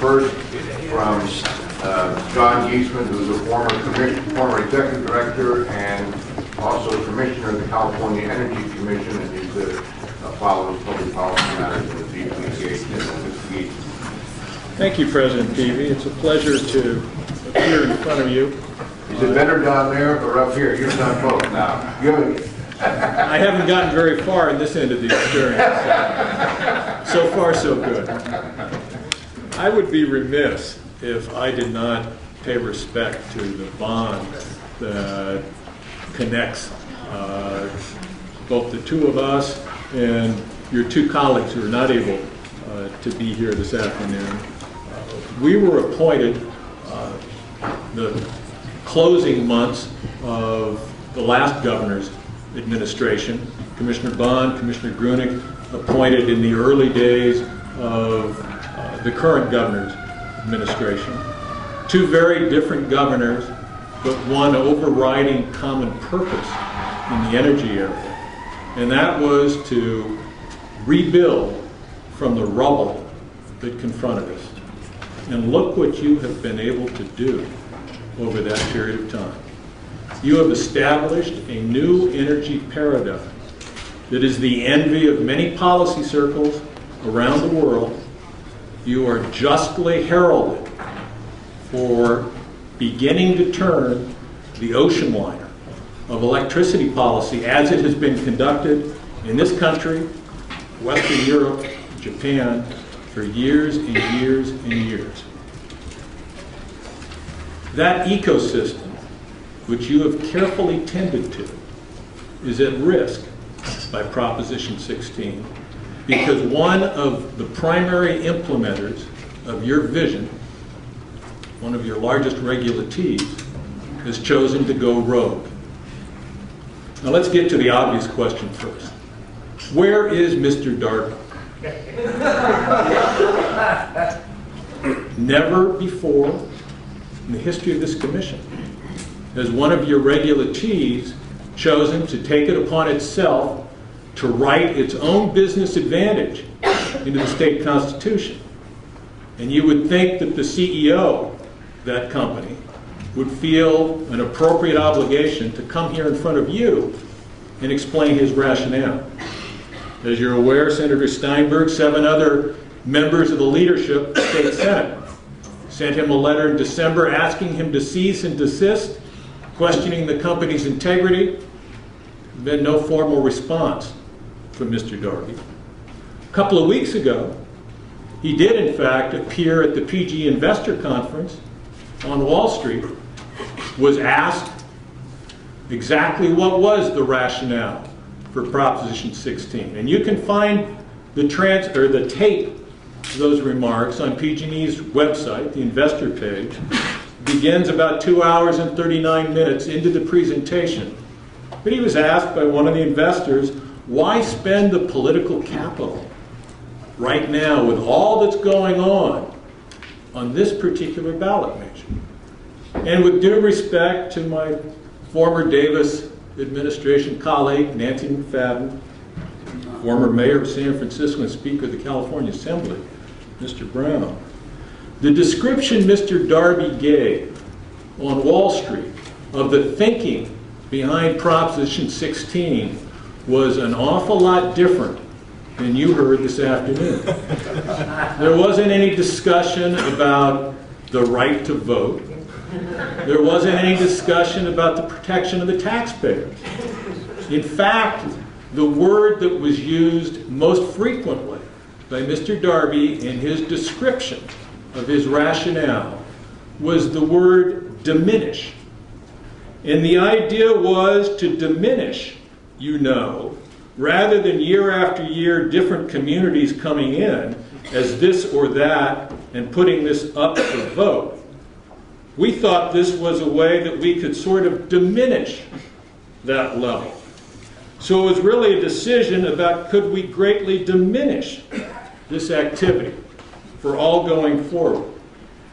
first from John Geesman, who's a former executive director and also commissioner of the California Energy Commission, and he's follows public policy matters in the deeply engaged. Mr. Geesman. Thank you, President Peavy. It's a pleasure to appear in front of you. Is it better down there or up here? You've done both now. Good. I haven't gotten very far in this end of the experience. So far, so good. I would be remiss if I did not pay respect to the bond that connects both the two of us and your two colleagues who are not able to be here this afternoon. We were appointed the closing months of the last governor's administration. Commissioner Bond, Commissioner Grunig appointed in the early days of the current governor's administration. Two very different governors, but one overriding common purpose in the energy area, and that was to rebuild from the rubble that confronted us. And look what you have been able to do over that period of time. You have established a new energy paradigm that is the envy of many policy circles around the world. You are justly heralded for beginning to turn the ocean liner of electricity policy as it has been conducted in this country, Western Europe, Japan, for years and years and years. That ecosystem, which you have carefully tended to, is at risk by Proposition 16 because one of the primary implementers of your vision, one of your largest regulatees, has chosen to go rogue. Now let's get to the obvious question first. Where is Mr. Darbee? Never before in the history of this commission has one of your regulatees chosen to take it upon itself to write its own business advantage into the state constitution. And you would think that the CEO of that company would feel an appropriate obligation to come here in front of you and explain his rationale. As you're aware, Senator Steinberg, 7 other members of the leadership of the state Senate sent him a letter in December asking him to cease and desist, questioning the company's integrity. There's been no formal response from Mr. Darbee. A couple of weeks ago, he did in fact appear at the PG Investor Conference on Wall Street, was asked exactly what was the rationale for Proposition 16. And you can find the tape of those remarks on PG&E's website, the investor page. It begins about 2 hours and 39 minutes into the presentation. But he was asked by one of the investors, why spend the political capital right now with all that's going on this particular ballot measure? And with due respect to my former Davis administration colleague, Nancy McFadden, former mayor of San Francisco and Speaker of the California Assembly, Mr. Brown, the description Mr. Darbee gave on Wall Street of the thinking behind Proposition 16 was an awful lot different than you heard this afternoon. There wasn't any discussion about the right to vote. There wasn't any discussion about the protection of the taxpayers. In fact, the word that was used most frequently by Mr. Darbee in his description of his rationale was the word diminish. And the idea was to diminish, rather than year after year different communities coming in as this or that and putting this up for vote. We thought this was a way that we could sort of diminish that level. So it was really a decision about could we greatly diminish this activity for all going forward.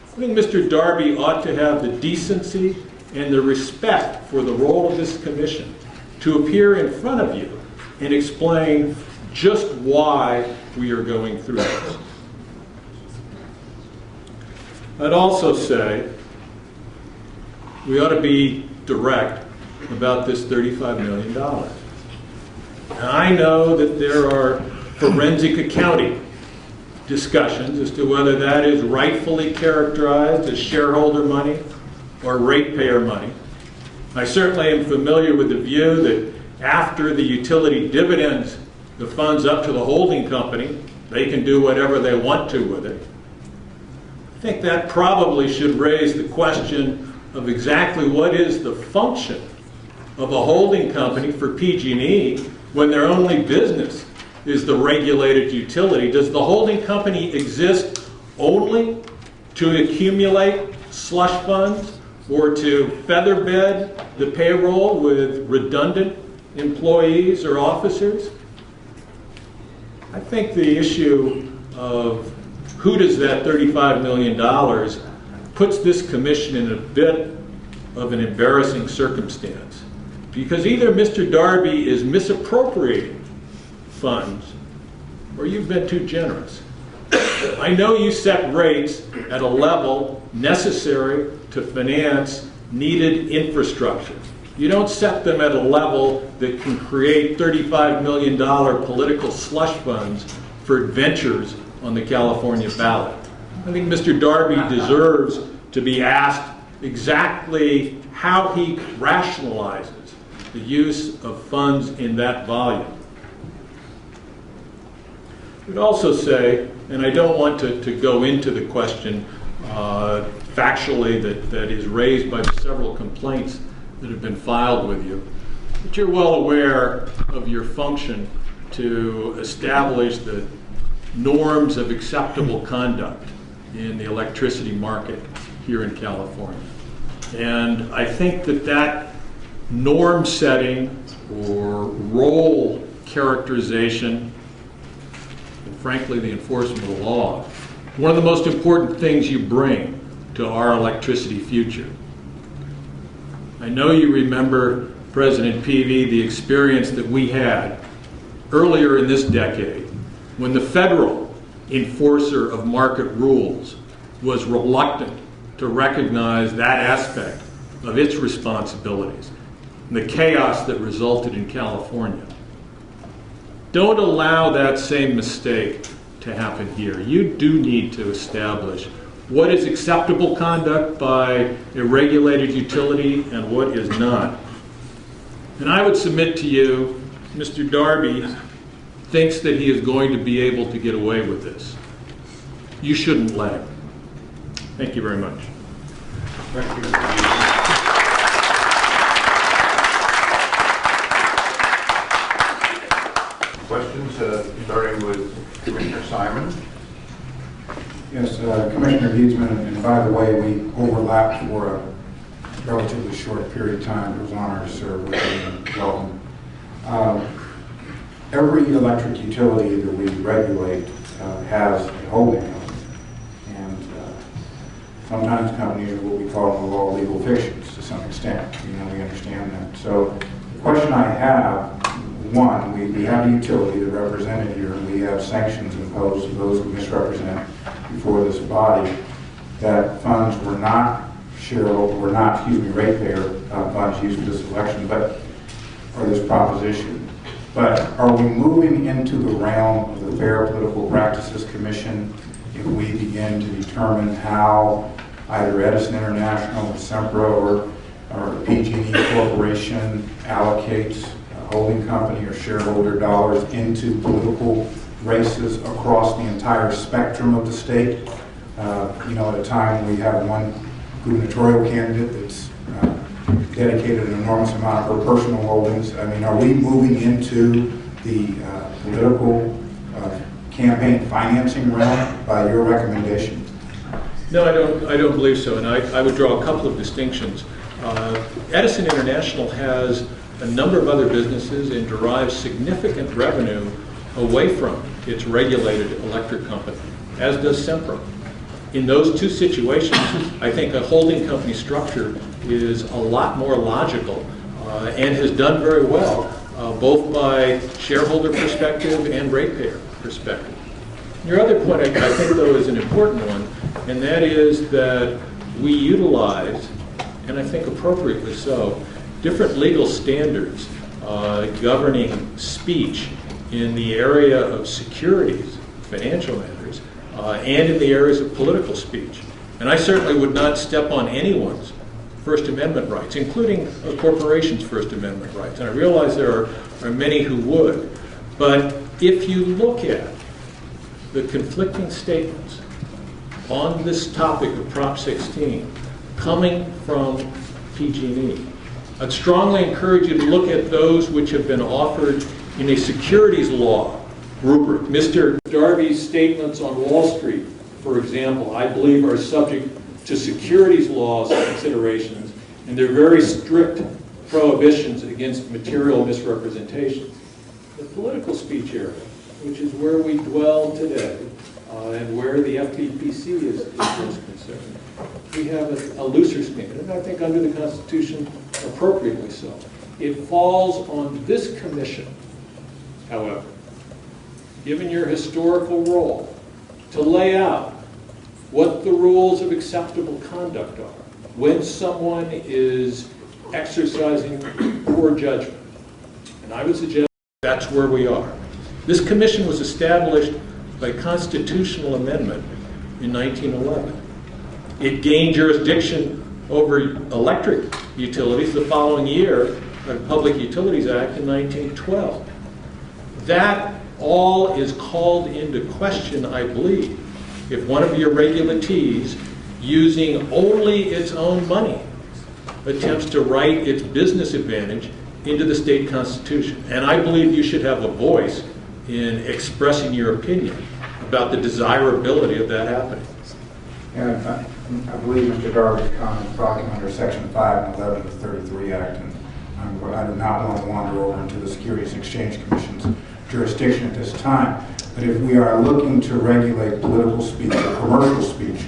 I think Mr. Darbee ought to have the decency and the respect for the role of this commission to appear in front of you and explain just why we are going through this. I'd also say we ought to be direct about this $35 million. And I know that there are forensic accounting discussions as to whether that is rightfully characterized as shareholder money or ratepayer money. I certainly am familiar with the view that after the utility dividends the funds up to the holding company, they can do whatever they want to with it. I think that probably should raise the question of exactly what is the function of a holding company for PG&E when their only business is the regulated utility. Does the holding company exist only to accumulate slush funds or to featherbed the payroll with redundant employees or officers? I think the issue of who does that $35 million puts this commission in a bit of an embarrassing circumstance. Because either Mr. Darbee is misappropriating funds or you've been too generous. I know you set rates at a level necessary to finance needed infrastructure. You don't set them at a level that can create $35 million political slush funds for adventures on the California ballot. I think Mr. Darbee deserves to be asked exactly how he rationalizes the use of funds in that volume. I would also say, and I don't want to go into the question factually that is raised by the several complaints that have been filed with you, but you're well aware of your function to establish the norms of acceptable conduct in the electricity market here in California. And I think that norm setting or role characterization, and frankly the enforcement of the law, one of the most important things you bring to our electricity future. I know you remember, President Peavy, the experience that we had earlier in this decade when the federal enforcer of market rules was reluctant to recognize that aspect of its responsibilities and the chaos that resulted in California. Don't allow that same mistake to happen here. You do need to establish what is acceptable conduct by a regulated utility and what is not. And I would submit to you, Mr. Darbee thinks that he is going to be able to get away with this. You shouldn't let him. Thank you very much. Thank you. Questions, starting with Commissioner Simon. Yes, Commissioner Geesman, and by the way, we overlapped for a relatively short period of time. It was an honor to serve with you and welcome. Every electric utility that we regulate has a holding company, and sometimes companies are what we call in the law legal fictions to some extent. We understand that. So the question I have, one, we have a utility that represented here, and we have sanctions imposed to those who misrepresent before this body that funds were not ratepayer funds used for this election, or this proposition. But are we moving into the realm of the Fair Political Practices Commission if we begin to determine how either Edison International, or Sempra, or PG&E Corporation allocates a holding company or shareholder dollars into political races across the entire spectrum of the state? At a time when we have one gubernatorial candidate that's dedicated an enormous amount of her personal holdings. I mean, are we moving into the political campaign financing realm by your recommendation? No, I don't believe so, and I would draw a couple of distinctions. Edison International has a number of other businesses and derives significant revenue away from its regulated electric company, as does Sempra. In those two situations, I think a holding company structure is a lot more logical and has done very well, both by shareholder perspective and ratepayer perspective. Your other point, I think, though, is an important one. and that is that we utilize, and I think appropriately so, different legal standards governing speech in the area of securities, financial matters, and in the areas of political speech. And I certainly would not step on anyone's First Amendment rights, including a corporation's First Amendment rights. And I realize there are many who would. But if you look at the conflicting statements on this topic of Prop 16 coming from PG&E, I'd strongly encourage you to look at those which have been offered in a securities law rubric. Mr. Darbee's statements on Wall Street, for example, I believe are subject to securities laws considerations, and they're very strict prohibitions against material misrepresentation. The political speech area, which is where we dwell today, and where the FPPC is most concerned, we have a looser standard, and I think under the Constitution, appropriately so. It falls on this commission, however, given your historical role, to lay out what the rules of acceptable conduct are when someone is exercising poor judgment. And I would suggest that's where we are. This commission was established by constitutional amendment in 1911. It gained jurisdiction over electric utilities the following year, the Public Utilities Act in 1912. That all is called into question, I believe, if one of your regulators, using only its own money, attempts to write its business advantage into the state constitution. And I believe you should have a voice in expressing your opinion about the desirability of that happening. And I believe Mr. Darbee's comment falling under Section 5 and 11 of the 33 Act, and I do not want to wander over into the Securities and Exchange Commission's jurisdiction at this time. But if we are looking to regulate political speech or commercial speech,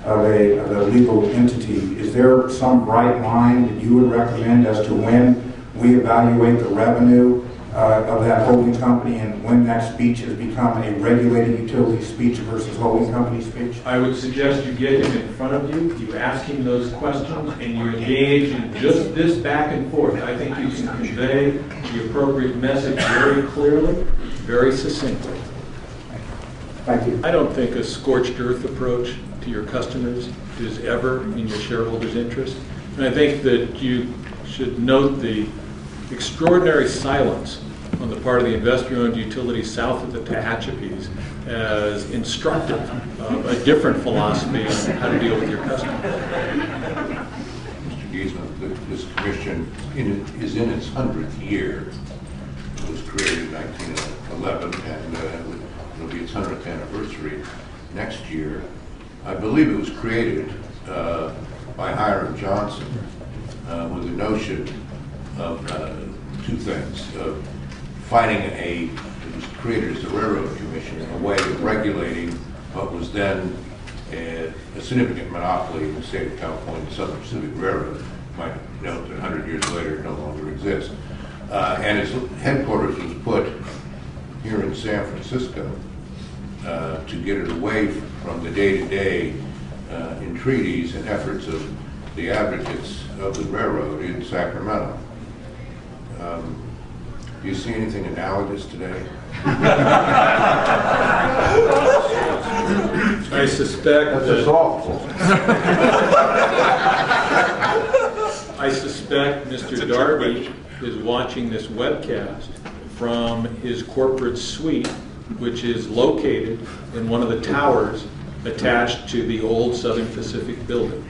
of a legal entity, is there some bright line that you would recommend as to when we evaluate the revenue of that holding company and when that speech has become a regulated utility speech versus holding company speech? I would suggest you get him in front of you, you ask him those questions, and you engage in just this back and forth. I think you can convey the appropriate message very clearly, very succinctly. Thank you. I don't think a scorched earth approach to your customers is ever in your shareholders' interest. And I think that you should note the extraordinary silence on the part of the investor-owned utilities south of the Tehachapies as instructive of a different philosophy on how to deal with your customers. Mr. Geesman, this commission is in its 100th year. It was created in 1911, and it'll be its 100th anniversary next year. I believe it was created by Hiram Johnson with the notion of two things. It was created as the Railroad Commission, a way of regulating what was then a significant monopoly in the state of California, the Southern Pacific Railroad. You might note that 100 years later it no longer exists. And its headquarters was put here in San Francisco to get it away from the day-to-day entreaties and efforts of the advocates of the railroad in Sacramento. Do you see anything analogous today? I suspect That's a softball. I suspect Mr. Darbee is watching this webcast from his corporate suite, which is located in one of the towers attached to the old Southern Pacific building.